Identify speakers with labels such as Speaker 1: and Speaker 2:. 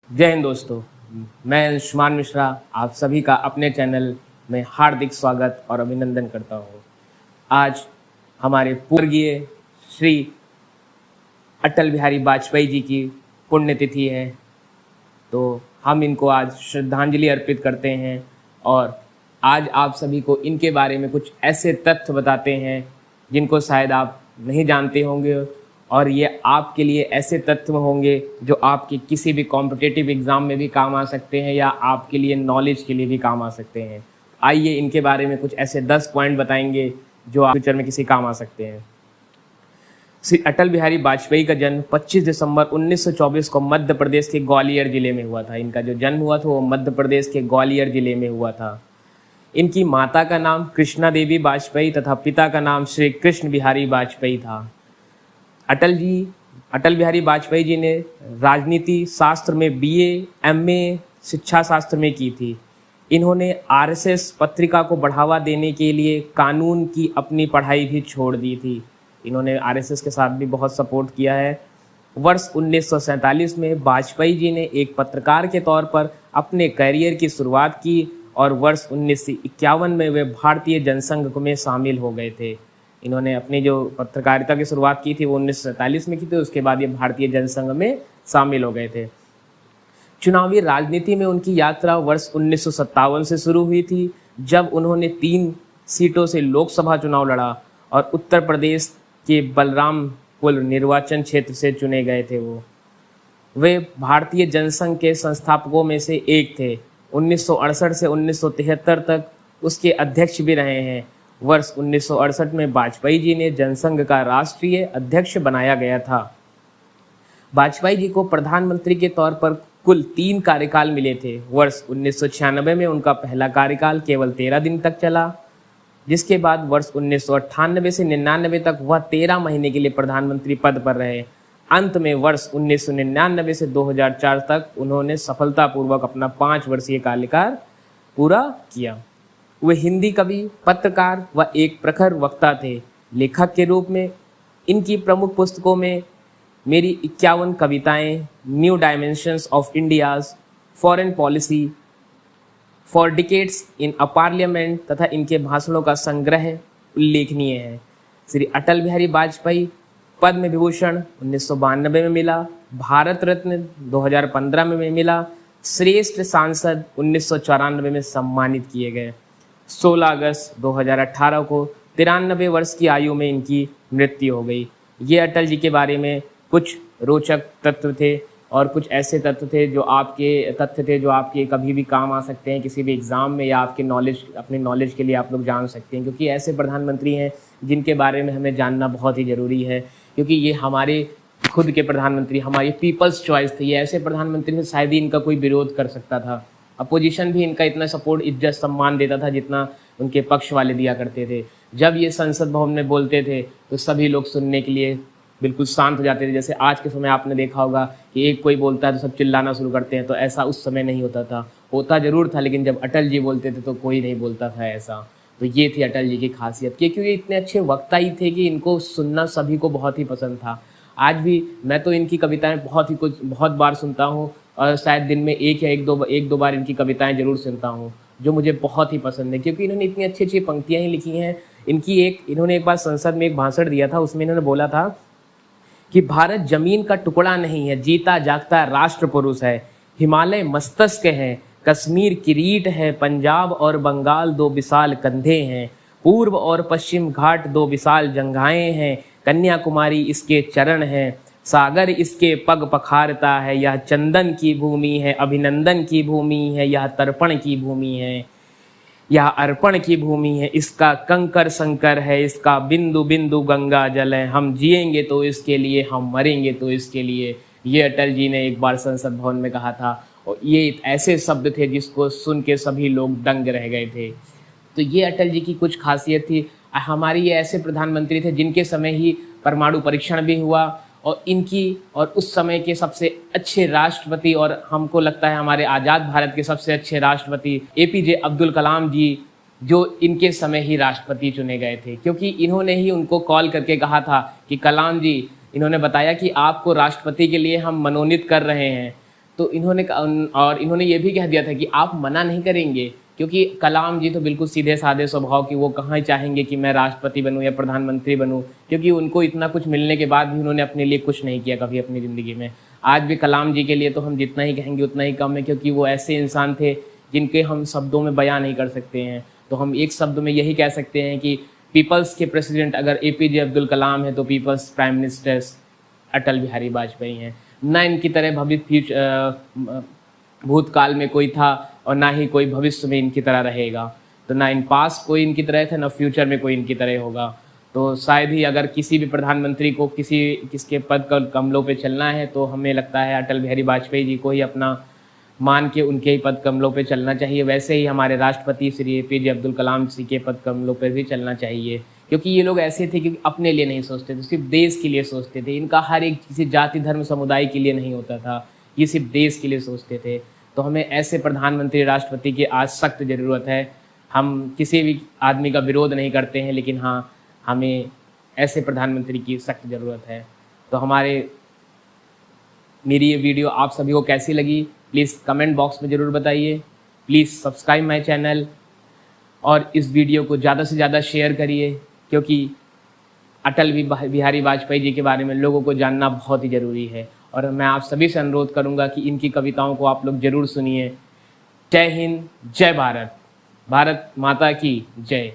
Speaker 1: जय हिंद दोस्तों। मैं अंशुमान मिश्रा आप सभी का अपने चैनल में हार्दिक स्वागत और अभिनंदन करता हूँ। आज हमारे पूर्ववर्गीय श्री अटल बिहारी वाजपेयी जी की पुण्यतिथि है, तो हम इनको आज श्रद्धांजलि अर्पित करते हैं और आज आप सभी को इनके बारे में कुछ ऐसे तथ्य बताते हैं जिनको शायद आप नहीं जानते होंगे, और ये आपके लिए ऐसे तथ्य होंगे जो आपके किसी भी कॉम्पिटिटिव एग्ज़ाम में भी काम आ सकते हैं या आपके लिए नॉलेज के लिए भी काम आ सकते हैं। आइए इनके बारे में कुछ ऐसे 10 पॉइंट बताएंगे जो आप फ्यूचर में किसी काम आ सकते हैं। श्री अटल बिहारी वाजपेयी का जन्म 25 दिसंबर 1924 को मध्य प्रदेश के ग्वालियर जिले में हुआ था। इनका जो जन्म हुआ था वो मध्य प्रदेश के ग्वालियर जिले में हुआ था। इनकी माता का नाम कृष्णा देवी वाजपेयी तथा पिता का नाम श्री कृष्ण बिहारी वाजपेयी था। अटल बिहारी वाजपेयी जी ने राजनीति शास्त्र में बीए, एमए शिक्षा शास्त्र में की थी। इन्होंने आरएसएस पत्रिका को बढ़ावा देने के लिए कानून की अपनी पढ़ाई भी छोड़ दी थी। इन्होंने आरएसएस के साथ भी बहुत सपोर्ट किया है। वर्ष 1947 में वाजपेयी जी ने एक पत्रकार के तौर पर अपने करियर की शुरुआत की और वर्ष 1951 में वे भारतीय जनसंघ में शामिल हो गए थे। इन्होंने अपनी जो पत्रकारिता की शुरुआत की थी वो 1947 में की थी। उसके बाद ये भारतीय जनसंघ में शामिल हो गए थे। चुनावी राजनीति में उनकी यात्रा वर्ष 1957 से शुरू हुई थी, जब उन्होंने 3 सीटों से लोकसभा चुनाव लड़ा और उत्तर प्रदेश के बलरामपुर निर्वाचन क्षेत्र से चुने गए थे। वे भारतीय जनसंघ के संस्थापकों में से एक थे। 1968 से 1973 तक उसके अध्यक्ष भी रहे हैं। वर्ष 1968 में वाजपेयी जी ने जनसंघ का राष्ट्रीय अध्यक्ष बनाया गया था। वाजपेयी जी को प्रधानमंत्री के तौर पर कुल 3 कार्यकाल मिले थे। वर्ष 1996 में उनका पहला कार्यकाल केवल 13 दिन तक चला, जिसके बाद वर्ष 1998 से 99 तक वह 13 महीने के लिए प्रधानमंत्री पद पर रहे। अंत में वर्ष 1999 से 2004 तक उन्होंने सफलतापूर्वक अपना 5 वर्षीय कार्यकाल पूरा किया। वे हिंदी कवि, पत्रकार व एक प्रखर वक्ता थे। लेखक के रूप में इनकी प्रमुख पुस्तकों में मेरी 51 कविताएं, new dimensions of India's foreign policy, for decades in a parliament तथा इनके भाषणों का संग्रह उल्लेखनीय है। श्री अटल बिहारी वाजपेयी पद्म विभूषण 1992 में मिला, भारत रत्न 2015 में मिला, श्रेष्ठ सांसद 1994 में सम्मानित किए गए। 16 अगस्त 2018 को 93 वर्ष की आयु में इनकी मृत्यु हो गई। ये अटल जी के बारे में कुछ रोचक तथ्य थे और कुछ ऐसे तथ्य थे जो आपके कभी भी काम आ सकते हैं किसी भी एग्ज़ाम में, या आपके अपने नॉलेज के लिए आप लोग जान सकते हैं, क्योंकि ऐसे प्रधानमंत्री हैं जिनके बारे में हमें जानना बहुत ही ज़रूरी है, क्योंकि ये हमारे खुद के प्रधानमंत्री, हमारी पीपल्स चॉइस थे। ये ऐसे प्रधानमंत्री थे शायद ही इनका कोई विरोध कर सकता था। अपोजिशन भी इनका इतना सपोर्ट, इज्जत, सम्मान देता था जितना उनके पक्ष वाले दिया करते थे। जब ये संसद भवन में बोलते थे तो सभी लोग सुनने के लिए बिल्कुल शांत हो जाते थे। जैसे आज के समय आपने देखा होगा कि एक कोई बोलता है तो सब चिल्लाना शुरू करते हैं, तो ऐसा उस समय नहीं होता था। होता ज़रूर था, लेकिन जब अटल जी बोलते थे तो कोई नहीं बोलता था ऐसा। तो ये थी अटल जी की खासियत, क्योंकि ये इतने अच्छे वक्ता ही थे कि इनको सुनना सभी को बहुत ही पसंद था। आज भी मैं तो इनकी कविताएं बहुत बार सुनता हूँ और शायद दिन में एक दो बार इनकी कविताएं जरूर सुनता हूँ, जो मुझे बहुत ही पसंद है, क्योंकि इन्होंने इतनी अच्छी अच्छी पंक्तियाँ ही लिखी हैं। इन्होंने एक बार संसद में एक भाषण दिया था, उसमें इन्होंने बोला था कि भारत जमीन का टुकड़ा नहीं है, जीता जागता राष्ट्र पुरुष है। हिमालय मस्तक है, कश्मीर किरीट है, पंजाब और बंगाल 2 विशाल कंधे हैं, पूर्व और पश्चिम घाट 2 विशाल जंघाएं हैं, कन्याकुमारी इसके चरण हैं, सागर इसके पग पखारता है, यह चंदन की भूमि है, अभिनंदन की भूमि है, यह तर्पण की भूमि है, यह अर्पण की भूमि है, इसका कंकर संकर है, इसका बिंदु बिंदु गंगा जल है, हम जिएंगे तो इसके लिए, हम मरेंगे तो इसके लिए। ये अटल जी ने एक बार संसद भवन में कहा था, और ये ऐसे शब्द थे जिसको सुन के सभी लोग दंग रह गए थे। तो ये अटल जी की कुछ खासियत थी। हमारी ये ऐसे प्रधानमंत्री थे जिनके समय ही परमाणु परीक्षण भी हुआ, और उस समय के सबसे अच्छे राष्ट्रपति, और हमको लगता है हमारे आज़ाद भारत के सबसे अच्छे राष्ट्रपति एपीजे अब्दुल कलाम जी, जो इनके समय ही राष्ट्रपति चुने गए थे, क्योंकि इन्होंने ही उनको कॉल करके कहा था कि कलाम जी, इन्होंने बताया कि आपको राष्ट्रपति के लिए हम मनोनीत कर रहे हैं, तो इन्होंने ये भी कह दिया था कि आप मना नहीं करेंगे, क्योंकि कलाम जी तो बिल्कुल सीधे साधे स्वभाव की, वो कहाँ चाहेंगे कि मैं राष्ट्रपति बनूं या प्रधानमंत्री बनूं, क्योंकि उनको इतना कुछ मिलने के बाद भी उन्होंने अपने लिए कुछ नहीं किया कभी अपनी ज़िंदगी में। आज भी कलाम जी के लिए तो हम जितना ही कहेंगे उतना ही कम है, क्योंकि वो ऐसे इंसान थे जिनके हम शब्दों में बयान नहीं कर सकते हैं। तो हम एक शब्द में यही कह सकते हैं कि पीपल्स के प्रेसिडेंट अगर APJ अब्दुल कलाम है तो peoples prime minister Atal Bihari Vajpayee हैं। न इनकी तरह भूतकाल में कोई था और ना ही कोई भविष्य में इनकी तरह रहेगा। तो ना इन पास कोई इनकी तरह था, ना फ्यूचर में कोई इनकी तरह होगा। तो शायद ही अगर किसी भी प्रधानमंत्री को किसके पद कमलों पे चलना है तो हमें लगता है अटल बिहारी वाजपेयी जी को ही अपना मान के उनके ही पद कमलों पे चलना चाहिए। वैसे ही हमारे राष्ट्रपति श्री APJ अब्दुल कलाम जी के पद कमलों पर भी चलना चाहिए, क्योंकि ये लोग ऐसे थे कि अपने लिए नहीं सोचते थे, सिर्फ देश के लिए सोचते थे। इनका हर एक किसी जाति धर्म समुदाय के लिए नहीं होता था, ये सिर्फ देश के लिए सोचते थे। तो हमें ऐसे प्रधानमंत्री राष्ट्रपति की आज सख्त ज़रूरत है। हम किसी भी आदमी का विरोध नहीं करते हैं, लेकिन हाँ, हमें ऐसे प्रधानमंत्री की सख्त ज़रूरत है। तो मेरी ये वीडियो आप सभी को कैसी लगी प्लीज़ कमेंट बॉक्स में ज़रूर बताइए। प्लीज़ सब्सक्राइब माय चैनल और इस वीडियो को ज़्यादा से ज़्यादा शेयर करिए, क्योंकि अटल बिहारी वाजपेयी जी के बारे में लोगों को जानना बहुत ही ज़रूरी है। और मैं आप सभी से अनुरोध करूंगा कि इनकी कविताओं को आप लोग ज़रूर सुनिए। जय हिंद, जय भारत, भारत माता की जय।